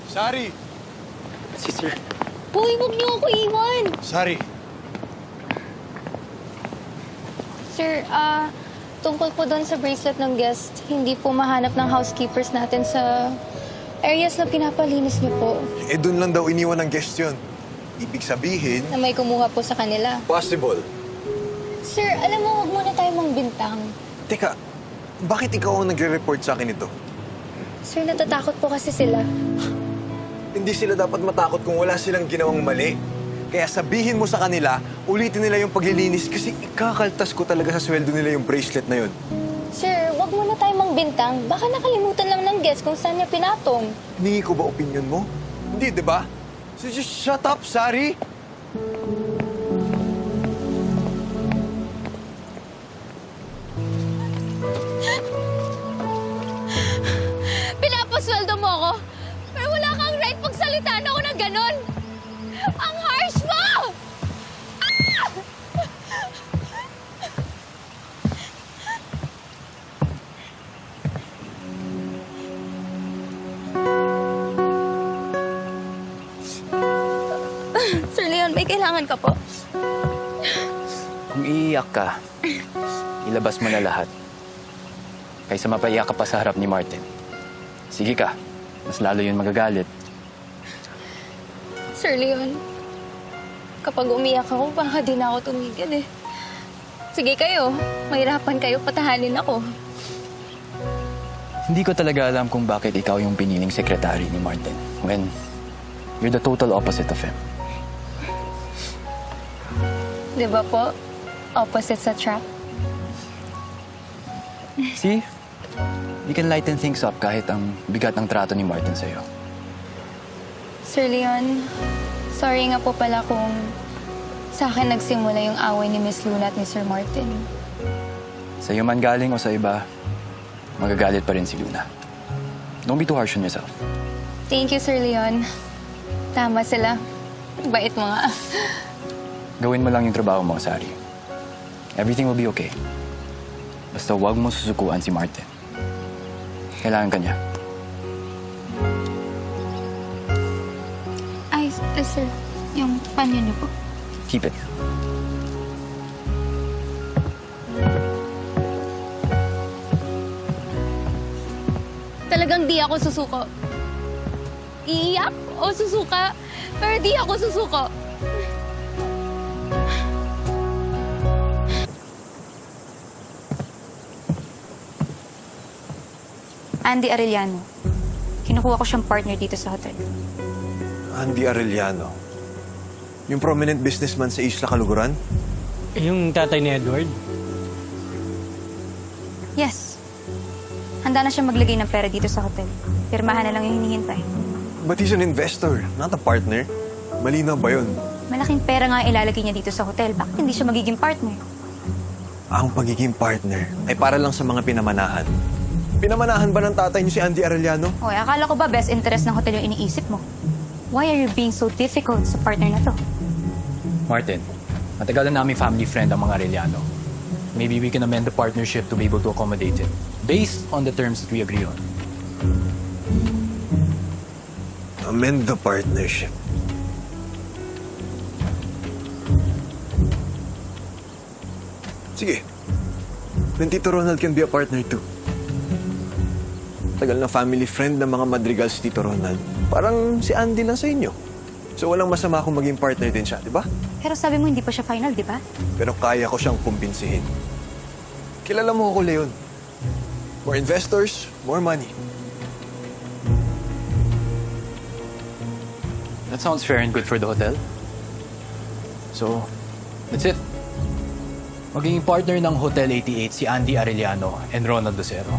Sari! Si Sir. Hoy, huwag niyo ako iwan! Sari! Sir, tungkol po doon sa bracelet ng guest, hindi po mahanap ng housekeepers natin sa areas na pinapalinis niyo po. Eh, dun lang daw iniwan ng guest yun. Ibig sabihin... Na may kumuha po sa kanila. Possible. Sir, alam mo, huwag muna tayo mangbintang. Teka, bakit ikaw ang nagre-report sa akin ito? Sir, natatakot po kasi sila. Hindi sila dapat matakot kung wala silang ginawang mali. Kaya sabihin mo sa kanila, ulitin nila yung paglilinis kasi ikakaltas ko talaga sa sweldo nila yung bracelet na yun. Sir, huwag muna tayo mangbintang. Baka nakalimutan lang ng guest kung saan niya pinatong. Hiningi ko ba opinion mo? Hindi, di ba? So just shut up, Sari! Pinapasweldo mo ako, pero wala kang right pagsalitaan ako ng ganon. Ang harsh mo! Ah! Sir Leon, may kailangan ka po? Kung iiyak ka, ilabas mo na lahat. Kaysa mapaiyak ka pa sa harap ni Martin. Sige ka, mas lalo yun magagalit. Sir Leon, kapag umiyak ako, baka di na ako tumigil eh. Sige kayo, mahirapan kayo, patahanin ako. Hindi ko talaga alam kung bakit ikaw yung piniling sekretary ni Martin when you're the total opposite of him. Di ba po? Opposite sa trap. See? You can lighten things up kahit ang bigat ng trato ni Martin sa'yo. Sir Leon, sorry nga po pala kung sa akin nagsimula yung away ni Miss Luna at ni Sir Martin. Sa'yo man galing o sa iba, magagalit pa rin si Luna. Don't be too harsh on yourself. Thank you, Sir Leon. Tama sila. Bait mo nga. Gawin mo lang yung trabaho mo, Sari. Everything will be okay. Basta huwag mo susukuan si Martin. Kailangan ka niya. Ay, sir, yung panyo niyo po. Keep it. Talagang di ako susuko. Iiyak o susuka, pero di ako susuko. Andy Arellano. Kinukuha ko siyang partner dito sa hotel. Andy Arellano. Yung prominent businessman sa Isla Caluguran? Yung tatay ni Edward? Yes. Handa na siya maglagay ng pera dito sa hotel. Pirmahan na lang yung hinihintay. But he's an investor, not a partner. Malinaw ba yun? Malaking pera nga ang ilalagay niya dito sa hotel. Bakit hindi siya magiging partner? Ang pagiging partner ay para lang sa mga pinamanahan. Pinamanahan ba ng tatay niyo si Andy Arellano? Okay, akala ko ba best interest ng hotel yung iniisip mo? Why are you being so difficult sa partner na to? Martin, matagal na namin family friend ang mga Arellano. Maybe we can amend the partnership to be able to accommodate it based on the terms that we agree on. Amend the partnership. Sige. Then Tito Ronald can be a partner too. Tagal na family friend ng mga Madrigal si Tito Ronald. Parang si Andy lang sa inyo. So walang masama kung maging partner din siya, di ba? Pero sabi mo hindi pa siya final, di ba? Pero kaya ko siyang kumbinsihin. Kilala mo ako, Leon. More investors, more money. That sounds fair and good for the hotel. So, that's it. Magiging partner ng Hotel 88 si Andy Arellano and Ronald Lucero.